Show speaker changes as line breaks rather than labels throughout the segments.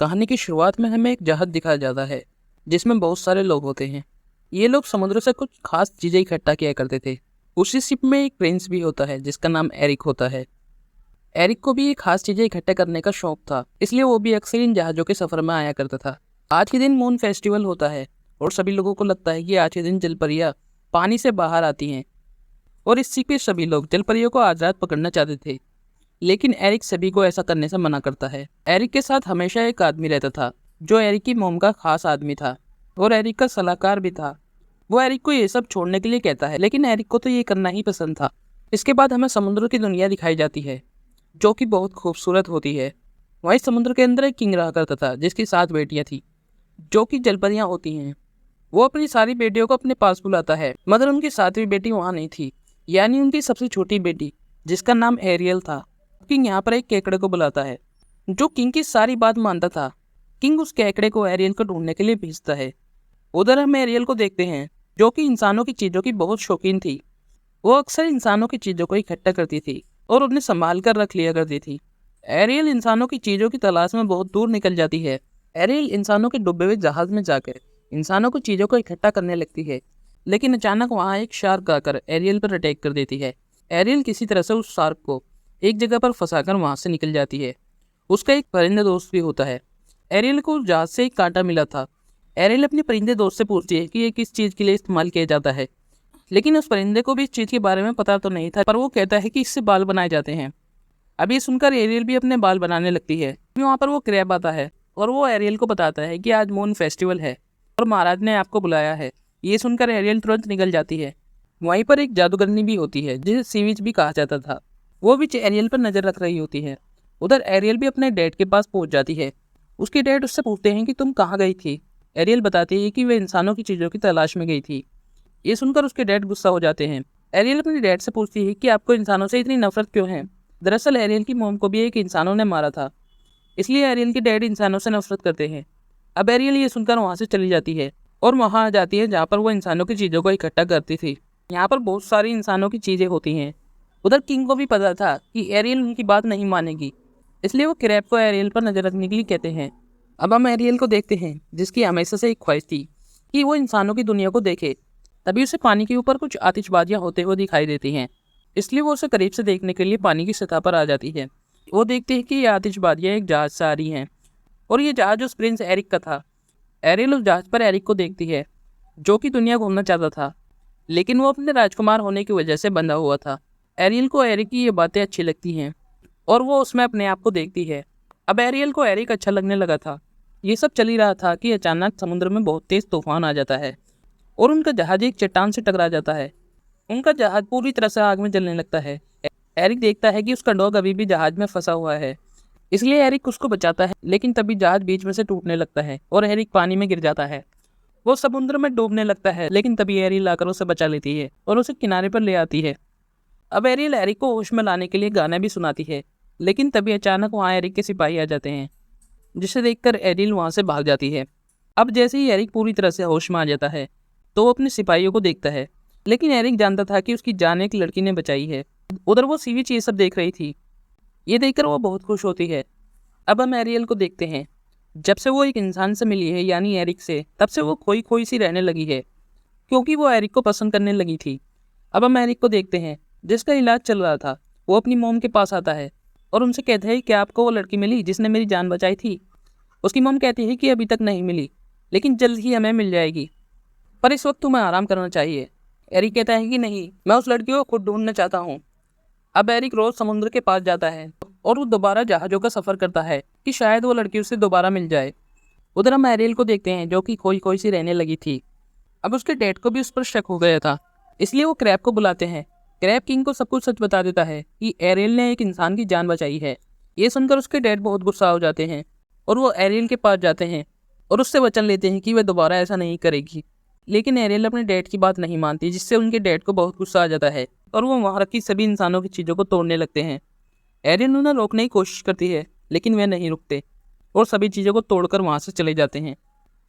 कहानी की शुरुआत में हमें एक जहाज दिखाया जाता है जिसमें बहुत सारे लोग होते हैं। ये लोग समुद्र से कुछ खास चीजें इकट्ठा किया करते थे। उसी शिप में एक प्रिंस भी होता है जिसका नाम एरिक होता है। एरिक को भी ये खास चीजें इकट्ठा करने का शौक था, इसलिए वो भी अक्सर इन जहाजों के सफर में आया करता था। आज के दिन मून फेस्टिवल होता है और सभी लोगों को लगता है कि आज के दिन जलपरियां पानी से बाहर आती हैं और इस शिप के सभी लोग जलपरियों को आज रात पकड़ना चाहते थे। लेकिन एरिक सभी को ऐसा करने से मना करता है। एरिक के साथ हमेशा एक आदमी रहता था जो एरिक की मोम का खास आदमी था और एरिक का सलाहकार भी था। वो एरिक को ये सब छोड़ने के लिए कहता है, लेकिन एरिक को तो ये करना ही पसंद था। इसके बाद हमें समुद्र की दुनिया दिखाई जाती है जो कि बहुत खूबसूरत होती है। वहीं समुद्र के अंदर एक किंग रहा करता था जिसकी 7 बेटियां थी जो कि जलपरियां होती हैं। वो अपनी सारी बेटियों को अपने पास बुलाता है, मगर उनकी 7वीं बेटी वहाँ नहीं थी, यानी उनकी सबसे छोटी बेटी जिसका नाम एरियल था। किंग यहाँ पर एक केकड़े को बुलाता है जो किंग की सारी बात मानता था। किंग उस केकड़े को एरियल को ढूंढने के लिए भेजता है। उधर हम एरियल को देखते हैं जो कि इंसानों की चीज़ों की बहुत शौकीन थी। वो अक्सर इंसानों की चीज़ों को इकट्ठा करती थी और उन्हें संभाल कर रख लिया करती थी। एरियल इंसानों की चीज़ों की तलाश में बहुत दूर निकल जाती है। एरियल इंसानों के डूबे हुए जहाज में जाकर इंसानों की चीज़ों को इकट्ठा करने लगती है, लेकिन अचानक वहाँ एक शार्क आकर एरियल पर अटैक कर देती है। एरियल किसी तरह से उस शार्क को एक जगह पर फंसाकर वहाँ से निकल जाती है। उसका एक परिंदे दोस्त भी होता है। एरियल को उस जहाज से एक कांटा मिला था। एरियल अपने परिंदे दोस्त से पूछती है कि ये किस चीज़ के लिए इस्तेमाल किया जाता है, लेकिन उस परिंदे को भी इस चीज़ के बारे में पता तो नहीं था, पर वो कहता है कि इससे बाल बनाए जाते हैं। अब ये सुनकर एरियल भी अपने बाल बनाने लगती है। वहाँ पर वो क्रैब आता है और वो एरियल को बताता है कि आज मून फेस्टिवल है और महाराज ने आपको बुलाया है। ये सुनकर एरियल तुरंत निकल जाती है। वहीं पर एक जादूगरनी भी होती है जिसे सी विच भी कहा जाता था। वो भी एरियल पर नजर रख रही होती है। उधर एरियल भी अपने डैड के पास पहुंच जाती है। उसके डैड उससे पूछते हैं कि तुम कहाँ गई थी। एरियल बताती है कि वे इंसानों की चीज़ों की तलाश में गई थी। ये सुनकर उसके डैड गुस्सा हो जाते हैं। एरियल अपने डैड से पूछती है कि आपको इंसानों से इतनी नफरत क्यों है। दरअसल एरियल की मोम को भी एक इंसानों ने मारा था, इसलिए एरियल के डैड इंसानों से नफरत करते हैं। अब एरियल ये सुनकर वहाँ से चली जाती है और वहाँ आ जाती है जहाँ पर वो इंसानों की चीज़ों को इकट्ठा करती थी। यहाँ पर बहुत सारी इंसानों की चीज़ें होती हैं। उधर किंग को भी पता था कि एरियल उनकी बात नहीं मानेगी, इसलिए वो क्रैब को एरियल पर नजर रखने के लिए कहते हैं। अब हम एरियल को देखते हैं जिसकी हमेशा से एक ख्वाहिश थी कि वो इंसानों की दुनिया को देखे। तभी उसे पानी के ऊपर कुछ आतिशबाजियां होते हुए दिखाई देती हैं, इसलिए वो उसे करीब से देखने के लिए पानी की सतह पर आ जाती है। वो देखती है कि ये आतिशबाजियां एक जहाज से आ रही हैं और ये जहाज उस प्रिंस एरिक का था। एरियल उस जहाज पर एरिक को देखती है जो कि दुनिया घूमना चाहता था, लेकिन वो अपने राजकुमार होने की वजह से बंधा हुआ था। एरियल को एरिक की ये बातें अच्छी लगती हैं और वो उसमें अपने आप को देखती है। अब एरियल को एरिक अच्छा लगने लगा था। ये सब चल ही रहा था कि अचानक समुद्र में बहुत तेज तूफान आ जाता है और उनका जहाज एक चट्टान से टकरा जाता है। उनका जहाज पूरी तरह से आग में जलने लगता है। एरिक देखता है कि उसका डॉग अभी भी जहाज में फंसा हुआ है, इसलिए एरिक उसको बचाता है, लेकिन तभी जहाज बीच में से टूटने लगता है और एरिक पानी में गिर जाता है। वो समुद्र में डूबने लगता है, लेकिन तभी एरियल आकर उसे बचा लेती है और उसे किनारे पर ले आती है। अब एरियल एरिक को होश में लाने के लिए गाना भी सुनाती है, लेकिन तभी अचानक वहाँ एरिक के सिपाही आ जाते हैं, जिसे देखकर एरियल वहाँ से भाग जाती है। अब जैसे ही एरिक पूरी तरह से होश में आ जाता है तो वो अपने सिपाहियों को देखता है, लेकिन एरिक जानता था कि उसकी जान एक लड़की ने बचाई है। उधर वो सी विच ये सब देख रही थी। ये देखकर वो बहुत खुश होती है। अब हम एरियल को देखते हैं। जब से वो एक इंसान से मिली है, यानी एरिक से, तब से वो खोई खोई सी रहने लगी है क्योंकि वो एरिक को पसंद करने लगी थी। अब हम एरिक को देखते हैं जिसका इलाज चल रहा था। वो अपनी मोम के पास आता है और उनसे कहता है कि आपको वो लड़की मिली जिसने मेरी जान बचाई थी। उसकी मोम कहती है कि अभी तक नहीं मिली, लेकिन जल्द ही हमें मिल जाएगी, पर इस वक्त तुम्हें आराम करना चाहिए। एरिक कहता है कि नहीं, मैं उस लड़की को खुद ढूंढना चाहता हूँ। अब एरिक रोज समुद्र के पास जाता है और वो दोबारा जहाज़ों का सफ़र करता है कि शायद वो लड़की उसे दोबारा मिल जाए। उधर हम एरियल को देखते हैं जो कि खोई खोई सी रहने लगी थी। अब उसके डैड को भी उस पर शक हो गया था, इसलिए वो क्रैब को बुलाते हैं। क्रैब किंग को सब कुछ सच बता देता है कि एरियल ने एक इंसान की जान बचाई है। ये सुनकर उसके डैड बहुत गुस्सा हो जाते हैं और वो एरियल के पास जाते हैं और उससे वचन लेते हैं कि वह दोबारा ऐसा नहीं करेगी। लेकिन एरियल अपने डैड की बात नहीं मानती, जिससे उनके डैड को बहुत गुस्सा आ जाता है और वो वहाँ रखी सभी इंसानों की चीज़ों को तोड़ने लगते हैं। एरियल उन्हें रोकने की कोशिश करती है, लेकिन वे नहीं रुकते और सभी चीज़ों को तोड़कर वहाँ से चले जाते हैं।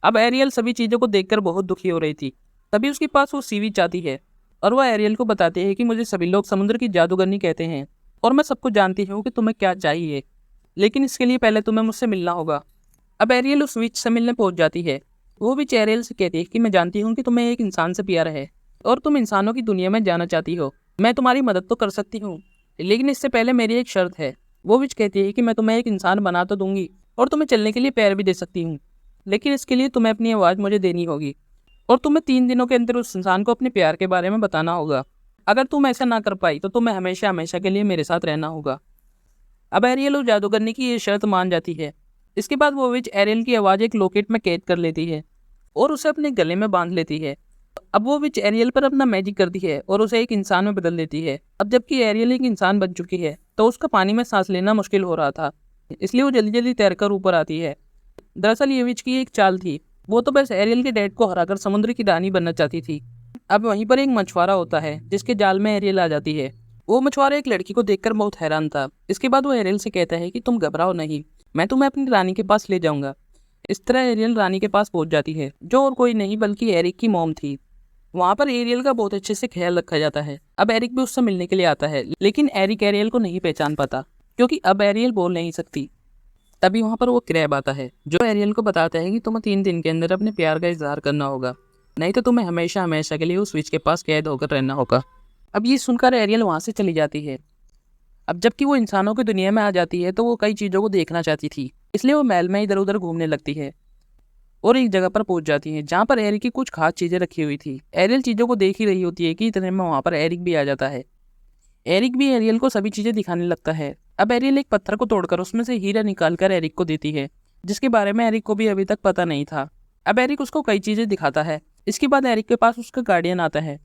अब एरियल सभी चीज़ों को देखकर बहुत दुखी हो रही थी। तभी उसके पास वो सी विच आती है और वह एरियल को बताती है कि मुझे सभी लोग समुद्र की जादूगरनी कहते हैं और मैं सबको जानती हूँ कि तुम्हें क्या चाहिए, लेकिन इसके लिए पहले तुम्हें मुझसे मिलना होगा। अब एरियल उस विच से मिलने पहुंच जाती है। वो विच एरियल से कहती है कि मैं जानती हूँ कि तुम्हें एक इंसान से प्यार है और तुम इंसानों की दुनिया में जाना चाहती हो। मैं तुम्हारी मदद तो कर सकती हूँ, लेकिन इससे पहले मेरी एक शर्त है। वो विच कहती है कि मैं तुम्हें एक इंसान बना तो दूंगी और तुम्हें चलने के लिए पैर भी दे सकती हूँ, लेकिन इसके लिए तुम्हें अपनी आवाज़ मुझे देनी होगी और तुम्हें 3 दिनों के अंदर उस इंसान को अपने प्यार के बारे में बताना होगा। अगर तुम ऐसा ना कर पाई तो तुम्हें हमेशा हमेशा के लिए मेरे साथ रहना होगा। अब एरियल उस जादूगरनी की ये शर्त मान जाती है। इसके बाद वो विच एरियल की आवाज़ एक लॉकेट में कैद कर लेती है और उसे अपने गले में बांध लेती है। अब वो विच एरियल पर अपना मैजिक करती है और उसे एक इंसान में बदल देती है। अब जबकि एरियल एक इंसान बन चुकी है तो उसका पानी में सांस लेना मुश्किल हो रहा था, इसलिए वो जल्दी जल्दी तैरकर ऊपर आती है। दरअसल ये विच की एक चाल थी। वो तो बस एरियल के डैड को हराकर समुद्र की रानी बनना चाहती थी। अब वहीं पर एक मछुआरा होता है जिसके जाल में एरियल आ जाती है। वो मछुआरा एक लड़की को देखकर बहुत हैरान था। इसके बाद वो एरियल से कहता है कि तुम घबराओ नहीं, मैं तुम्हें अपनी रानी के पास ले जाऊंगा। इस तरह एरियल रानी के पास पहुंच जाती है, जो और कोई नहीं बल्कि एरिक की मॉम थी। वहाँ पर एरियल का बहुत अच्छे से ख्याल रखा जाता है। अब एरिक भी उससे मिलने के लिए आता है, लेकिन एरिक एरियल को नहीं पहचान पाता क्योंकि अब एरियल बोल नहीं सकती। तभी वहाँ पर वो क्रैब आता है जो एरियल को बताता है कि तुम्हें 3 दिन के अंदर अपने प्यार का इजहार करना होगा, नहीं तो तुम्हें हमेशा हमेशा के लिए उस विच के पास कैद होकर रहना होगा। अब ये सुनकर एरियल वहाँ से चली जाती है। अब जबकि वो इंसानों की दुनिया में आ जाती है तो वो कई चीज़ों को देखना चाहती थी, इसलिए वो महल में इधर उधर घूमने लगती है और एक जगह पर पहुंच जाती है जहाँ पर एरिक की कुछ खास चीज़ें रखी हुई थी। एरियल चीज़ों को देख ही रही होती है कि इतने में वहाँ पर एरिक भी आ जाता है। एरिक भी एरियल को सभी चीज़ें दिखाने लगता है। अब एरियल एक पत्थर को तोड़कर उसमें से हीरा निकालकर एरिक को देती है, जिसके बारे में एरिक को भी अभी तक पता नहीं था। अब एरिक उसको कई चीज़ें दिखाता है। इसके बाद एरिक के पास उसका गार्डियन आता है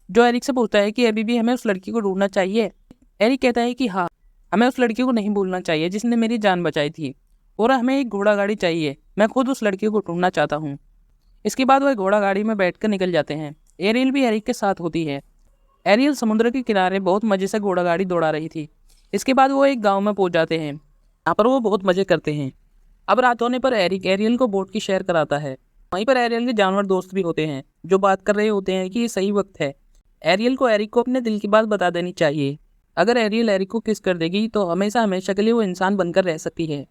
जो एरिक से पूछता है कि अभी भी हमें उस लड़की को ढूंढना चाहिए। एरिक कहता है कि हाँ, हमें उस लड़की को नहीं भूलना चाहिए जिसने मेरी जान बचाई थी, और हमें एक घोड़ा गाड़ी चाहिए, मैं खुद उस लड़की को ढूंढना चाहता हूँ। इसके बाद वह घोड़ा गाड़ी में बैठकर निकल जाते हैं। एरियल भी एरिक के साथ होती है। एरियल समुद्र के किनारे बहुत मज़े से घोड़ा गाड़ी दौड़ा रही थी। इसके बाद वो एक गांव में पहुंच जाते हैं। यहाँ पर वो बहुत मज़े करते हैं। अब रात होने पर एरिक एरियल को बोट की सैर कराता है। वहीं पर एरियल के जानवर दोस्त भी होते हैं जो बात कर रहे होते हैं कि ये सही वक्त है। एरियल को एरिक को अपने दिल की बात बता देनी चाहिए। अगर एरियल एरिक को किस कर देगी तो हमेशा हमेशा के लिए वो इंसान बनकर रह सकती है।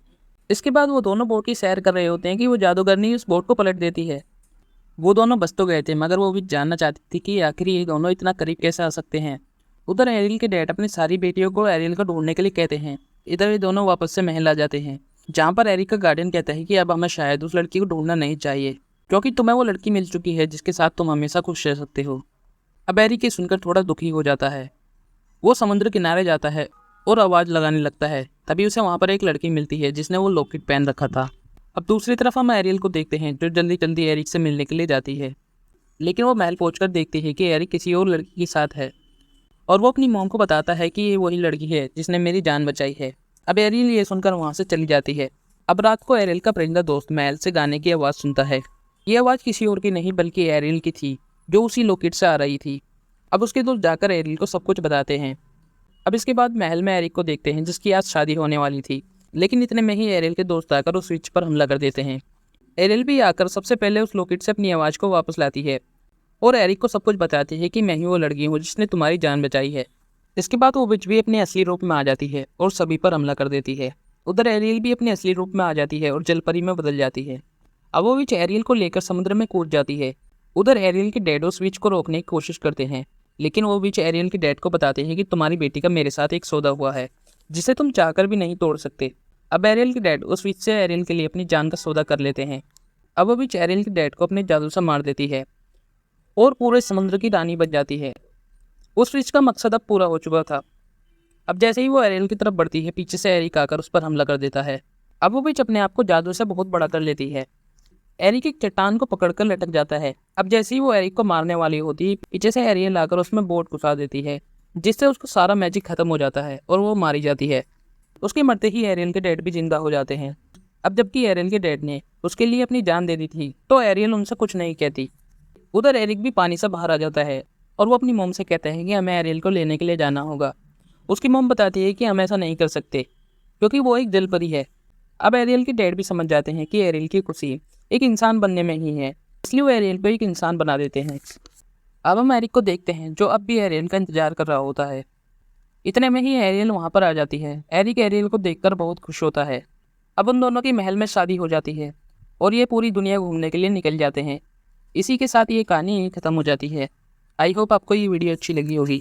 इसके बाद वो दोनों बोट की सैर कर रहे होते हैं कि वो जादूगरनी उस बोट को पलट देती है। वो दोनों बस तो गए थे, मगर वो भी जानना चाहती थी कि आखिर ये दोनों इतना करीब कैसे आ सकते हैं। उधर एरियल के डैड अपनी सारी बेटियों को एरियल को ढूंढने के लिए कहते हैं। इधर ये दोनों वापस से महल आ जाते हैं, जहाँ पर एरिक का गार्डियन कहता है कि अब हमें शायद उस लड़की को ढूंढना नहीं चाहिए, क्योंकि तुम्हें वो लड़की मिल चुकी है जिसके साथ तुम हमेशा खुश रह सकते हो। अब एरिक ये सुनकर थोड़ा दुखी हो जाता है। वो समुद्र किनारे जाता है और आवाज़ लगाने लगता है। तभी उसे वहाँ पर एक लड़की मिलती है जिसने वो लॉकेट पहन रखा था। अब दूसरी तरफ हम एरियल को देखते हैं जो जल्दी जल्दी एरिक से मिलने के लिए जाती है, लेकिन वो महल पहुंचकर देखती है कि एरिक किसी और लड़की के साथ है और वो अपनी मॉम को बताता है कि ये वही लड़की है जिसने मेरी जान बचाई है। अब एरियल ये सुनकर वहाँ से चली जाती है। अब रात को एरियल का परिंदा दोस्त महल से गाने की आवाज़ सुनता है। ये आवाज़ किसी और की नहीं बल्कि एरियल की थी, जो उसी लॉकेट से आ रही थी। अब उसके दोस्त जाकर एरियल को सब कुछ बताते हैं। अब इसके बाद महल में एरिक को देखते हैं जिसकी आज शादी होने वाली थी, लेकिन इतने में ही एरियल के दोस्त आकर उस स्विच पर हमला कर देते हैं। एरियल भी आकर सबसे पहले उस लॉकेट से अपनी आवाज़ को वापस लाती है और एरिक को सब कुछ बताती है कि मैं ही वो लड़की हूँ जिसने तुम्हारी जान बचाई है। इसके बाद वो विच भी अपने असली रूप में आ जाती है और सभी पर हमला कर देती है। उधर एरियल भी अपने असली रूप में आ जाती है और जलपरी में बदल जाती है। अब वो विच एरियल को लेकर समुद्र में कूद जाती है। उधर एरियल के डैड उस विच को रोकने की कोशिश करते हैं, लेकिन वो विच एरियल के डैड को बताते हैं कि तुम्हारी बेटी का मेरे साथ एक सौदा हुआ है जिसे तुम चाहकर भी नहीं तोड़ सकते। अब एरियल के डैड उस विच से एरियल के लिए अपनी जान का सौदा कर लेते हैं। अब वो विच एरियल के डैड को अपने जादू से मार देती है और पूरे समुद्र की रानी बन जाती है। उस विच का मकसद अब पूरा हो चुका था। अब जैसे ही वो एरियल की तरफ बढ़ती है, पीछे से एरिक आकर उस पर हमला कर देता है। अब वो विच अपने आप को जादू से बहुत बड़ा कर लेती है। एरिक एक चट्टान को पकड़कर लटक जाता है। अब जैसे ही वो एरिक को मारने वाली होती है, पीछे से एरियल आकर उसमें बोट घुसा देती है, जिससे उसको सारा मैजिक खत्म हो जाता है और वो मारी जाती है। उसके मरते ही एरियल के डैड भी जिंदा हो जाते हैं। अब जबकि एरियल के डैड ने उसके लिए अपनी जान दे दी थी, तो एरियल उनसे कुछ नहीं कहती। उधर एरिक भी पानी से बाहर आ जाता है और वो अपनी मोम से कहता है कि हमें एरियल को लेने के लिए जाना होगा। उसकी मोम बताती है कि हम ऐसा नहीं कर सकते क्योंकि वो एक जलपरी है। अब एरियल के डैड भी समझ जाते हैं कि एरियल की खुशी एक इंसान बनने में ही है, इसलिए वो एरियल को एक इंसान बना देते हैं। अब हम एरिक को देखते हैं जो अब भी एरियल का इंतजार कर रहा होता है। इतने में ही एरियल वहाँ पर आ जाती है। एरिक एरियल को देखकर बहुत खुश होता है। अब उन दोनों की महल में शादी हो जाती है और ये पूरी दुनिया घूमने के लिए निकल जाते हैं। इसी के साथ ये कहानी खत्म हो जाती है। आई होप आपको ये वीडियो अच्छी लगी होगी।